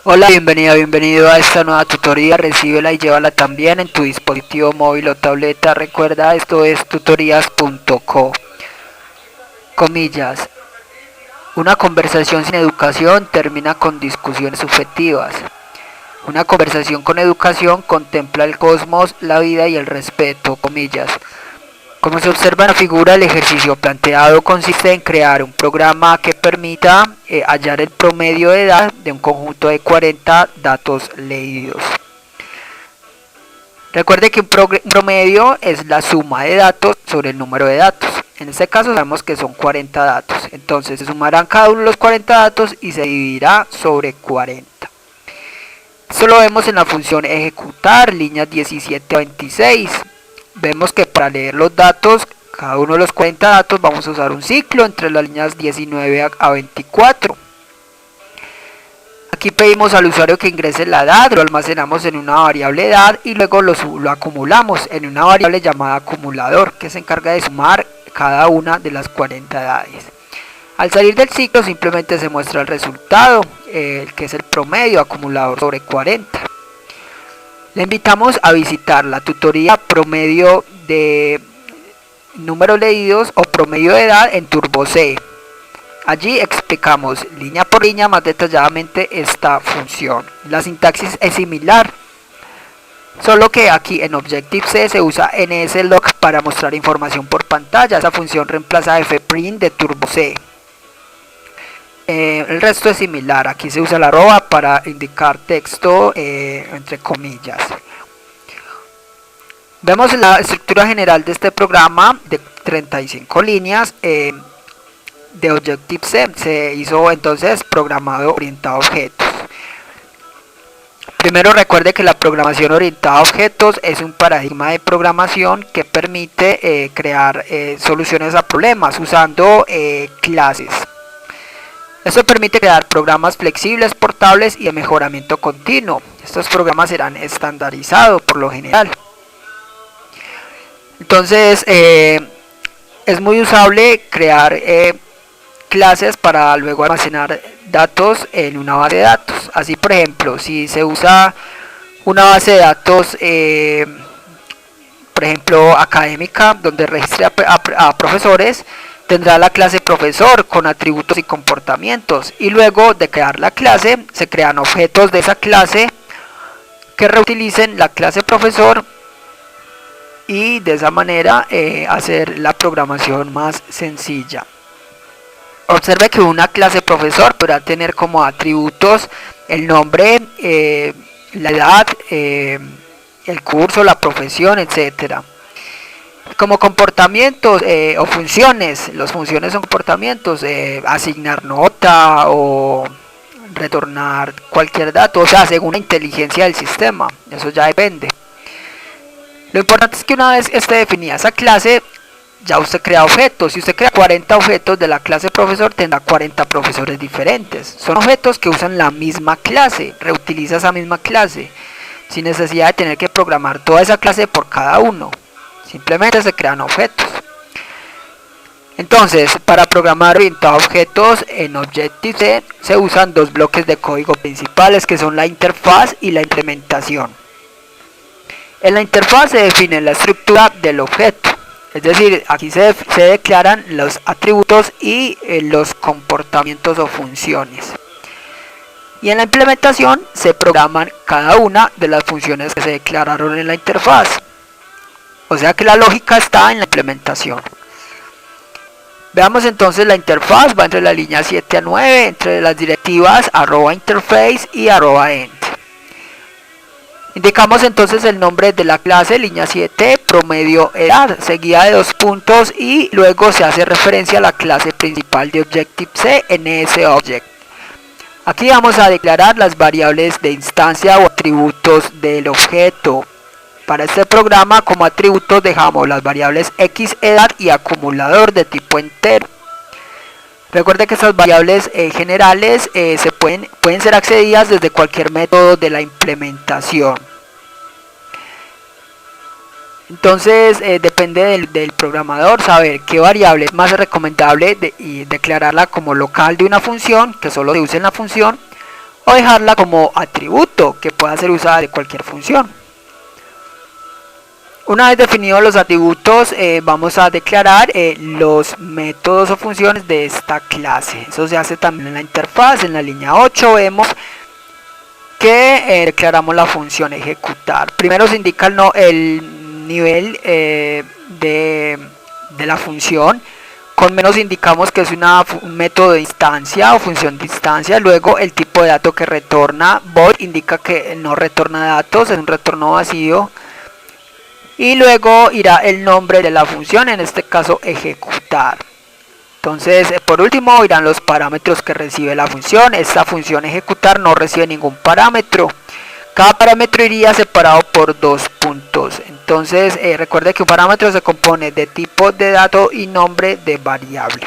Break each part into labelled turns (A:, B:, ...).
A: Hola, bienvenido a esta nueva tutoría. Recíbela y llévala también en tu dispositivo móvil o tableta. Recuerda, esto es tutorías.co. Comillas. Una conversación sin educación termina con discusiones subjetivas. Una conversación con educación contempla el cosmos, la vida y el respeto. Comillas. Como se observa en la figura, el ejercicio planteado consiste en crear un programa que permita hallar el promedio de edad de un conjunto de 40 datos leídos. Recuerde que un promedio es la suma de datos sobre el número de datos. En este caso sabemos que son 40 datos. Entonces se sumarán cada uno de los 40 datos y se dividirá sobre 40. Esto lo vemos en la función ejecutar, líneas 17 a 26. Vemos que para leer los datos, cada uno de los 40 datos, vamos a usar un ciclo entre las líneas 19 a 24. Aquí pedimos al usuario que ingrese la edad, lo almacenamos en una variable edad y luego lo acumulamos en una variable llamada acumulador, que se encarga de sumar cada una de las 40 edades. Al salir del ciclo simplemente se muestra el resultado, que es el promedio acumulador sobre 40. Le invitamos a visitar la tutoría promedio de números leídos o promedio de edad en TurboC. Allí explicamos línea por línea más detalladamente esta función. La sintaxis es similar, solo que aquí en Objective-C se usa NSLog para mostrar información por pantalla. Esa función reemplaza fprint de TurboC. El resto es similar, aquí se usa la arroba para indicar texto entre comillas. Vemos la estructura general de este programa de 35 líneas de Objective-C. Se hizo entonces programado orientado a objetos. Primero recuerde que la programación orientada a objetos es un paradigma de programación que permite crear soluciones a problemas usando clases. Esto permite crear programas flexibles, portables y de mejoramiento continuo. Estos programas serán estandarizados por lo general. Entonces, es muy usable crear clases para luego almacenar datos en una base de datos. Así, por ejemplo, si se usa una base de datos, por ejemplo, académica, donde registre a profesores, tendrá la clase profesor con atributos y comportamientos, y luego de crear la clase se crean objetos de esa clase que reutilicen la clase profesor y de esa manera hacer la programación más sencilla. Observe que una clase profesor podrá tener como atributos el nombre, la edad, el curso, la profesión, etcétera. Como comportamientos o funciones, las funciones son comportamientos, asignar nota o retornar cualquier dato, o sea, según la inteligencia del sistema, eso ya depende. Lo importante es que una vez esté definida esa clase, ya usted crea objetos. Si usted crea 40 objetos de la clase profesor, tendrá 40 profesores diferentes. Son objetos que usan la misma clase, reutiliza esa misma clase, sin necesidad de tener que programar toda esa clase por cada uno. Simplemente se crean objetos. Entonces, para programar orientado a objetos en Objective-C se usan dos bloques de código principales, que son la interfaz y la implementación. En la interfaz se define la estructura del objeto, es decir, aquí se declaran los atributos y los comportamientos o funciones. Y en la implementación se programan cada una de las funciones que se declararon en la interfaz. O sea que la lógica está en la implementación. Veamos entonces la interfaz, va entre la línea 7 a 9, entre las directivas @interface y @end. Indicamos entonces el nombre de la clase, línea 7, promedio edad, seguida de dos puntos, y luego se hace referencia a la clase principal de Objective-C, NSObject. Aquí vamos a declarar las variables de instancia o atributos del objeto. Para este programa, como atributos dejamos las variables x, edad y acumulador de tipo entero. Recuerde que estas variables generales pueden ser accedidas desde cualquier método de la implementación. Entonces depende del programador saber qué variable es más recomendable y declararla como local de una función, que solo se use en la función, o dejarla como atributo que pueda ser usada de cualquier función. Una vez definidos los atributos, vamos a declarar los métodos o funciones de esta clase. Eso se hace también en la interfaz. En la línea 8 vemos que declaramos la función ejecutar. Primero se indica el nivel de la función. Con menos indicamos que es un método de instancia o función de instancia. Luego el tipo de dato que retorna. Void indica que no retorna datos, es un retorno vacío. Y luego irá el nombre de la función, en este caso ejecutar. Entonces, por último irán los parámetros que recibe la función. Esta función ejecutar no recibe ningún parámetro. Cada parámetro iría separado por 2 puntos. Entonces, recuerde que un parámetro se compone de tipo de dato y nombre de variable.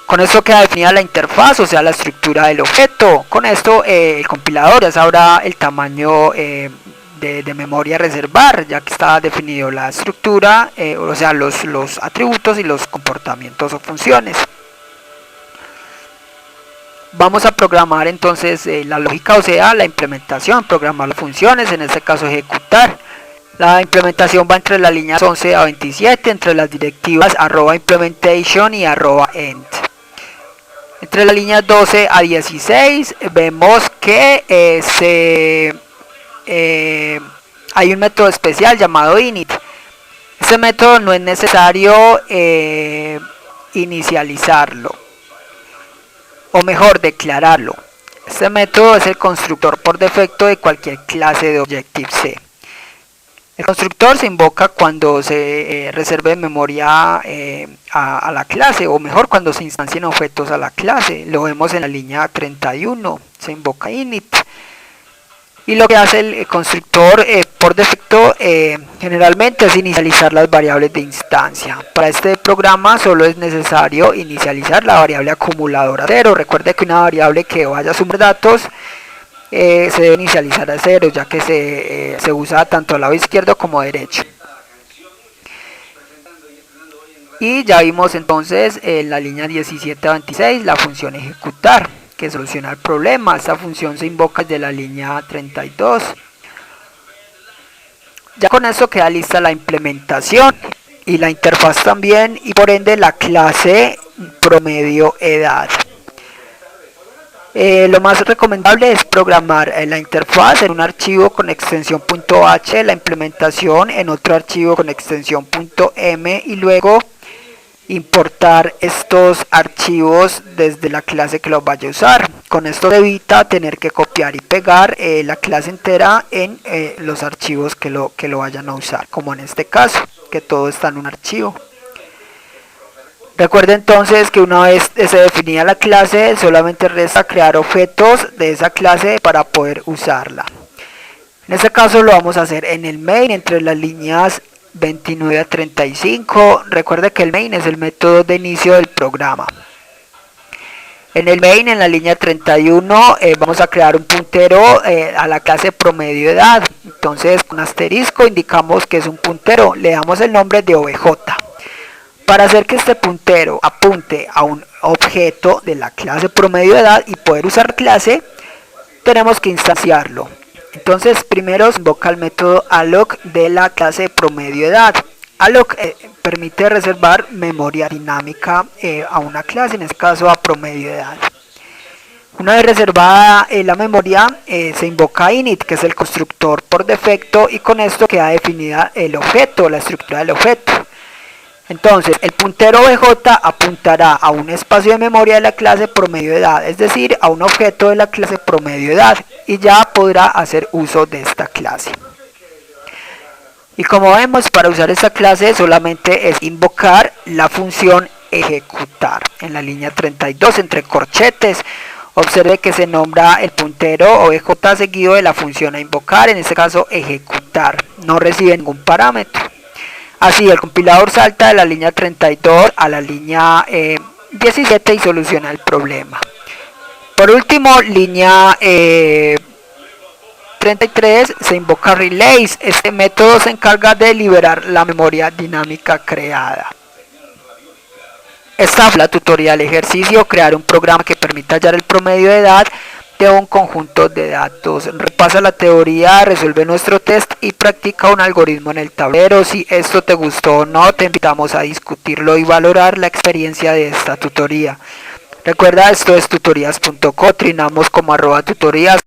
A: Con esto queda definida la interfaz, o sea, la estructura del objeto. Con esto el compilador ya sabrá el tamaño de memoria a reservar, ya que está definido la estructura, o sea, los atributos y los comportamientos o funciones. Vamos a programar entonces la lógica, o sea, la implementación, programar las funciones, en este caso ejecutar. La implementación va entre las líneas 11 a 27, entre las directivas @implementation y @end. Entre las líneas 12 a 16 vemos que hay un método especial llamado init. Este método no es necesario inicializarlo, o mejor, declararlo. Este método es el constructor por defecto de cualquier clase de Objective-C. El constructor se invoca cuando se reserve memoria a la clase, o mejor, cuando se instancien objetos a la clase. Lo vemos en la línea 31, se invoca init. Y lo que hace el constructor por defecto generalmente es inicializar las variables de instancia. Para este programa solo es necesario inicializar la variable acumuladora 0. Recuerde que una variable que vaya a sumar datos se debe inicializar a 0, ya que se usa tanto al lado izquierdo como derecho. Y ya vimos entonces en la línea 17 a 26 la función ejecutar, que soluciona el problema. Esta función se invoca desde la línea 32. Ya con esto queda lista la implementación y la interfaz también, y por ende la clase promedio edad. Lo más recomendable es programar la interfaz en un archivo con extensión .h, la implementación en otro archivo con extensión .m, y luego importar estos archivos desde la clase que los vaya a usar. Con esto se evita tener que copiar y pegar la clase entera en los archivos que lo vayan a usar, como en este caso, que todo está en un archivo. Recuerde entonces que una vez se definida la clase, solamente resta crear objetos de esa clase para poder usarla. En este caso lo vamos a hacer en el main, entre las líneas 29 a 35. Recuerde que el main es el método de inicio del programa. En el main, en la línea 31, vamos a crear un puntero a la clase promedio edad. Entonces, con asterisco indicamos que es un puntero, le damos el nombre de obj. Para hacer que este puntero apunte a un objeto de la clase promedio edad y poder usar clase, tenemos que instanciarlo. Entonces, primero se invoca el método alloc de la clase promedio edad. Alloc permite reservar memoria dinámica a una clase, en este caso a promedio edad. Una vez reservada la memoria, se invoca init, que es el constructor por defecto, y con esto queda definida el objeto, la estructura del objeto. Entonces, el puntero obj apuntará a un espacio de memoria de la clase promedio edad, es decir, a un objeto de la clase promedio edad, y ya podrá hacer uso de esta clase. Y como vemos, para usar esta clase solamente es invocar la función ejecutar. En la línea 32, entre corchetes, observe que se nombra el puntero obj seguido de la función a invocar, en este caso ejecutar. No recibe ningún parámetro. Así, el compilador salta de la línea 32 a la línea 17 y soluciona el problema. Por último, línea 33, se invoca relays. Este método se encarga de liberar la memoria dinámica creada. Esta fue la tutorial ejercicio: crear un programa que permita hallar el promedio de edad de un conjunto de datos. Repasa la teoría, resuelve nuestro test y practica un algoritmo en el tablero. Si esto te gustó o no, te invitamos a discutirlo y valorar la experiencia de esta tutoría. Recuerda, esto es tutorías.co, trinamos como @tutorías.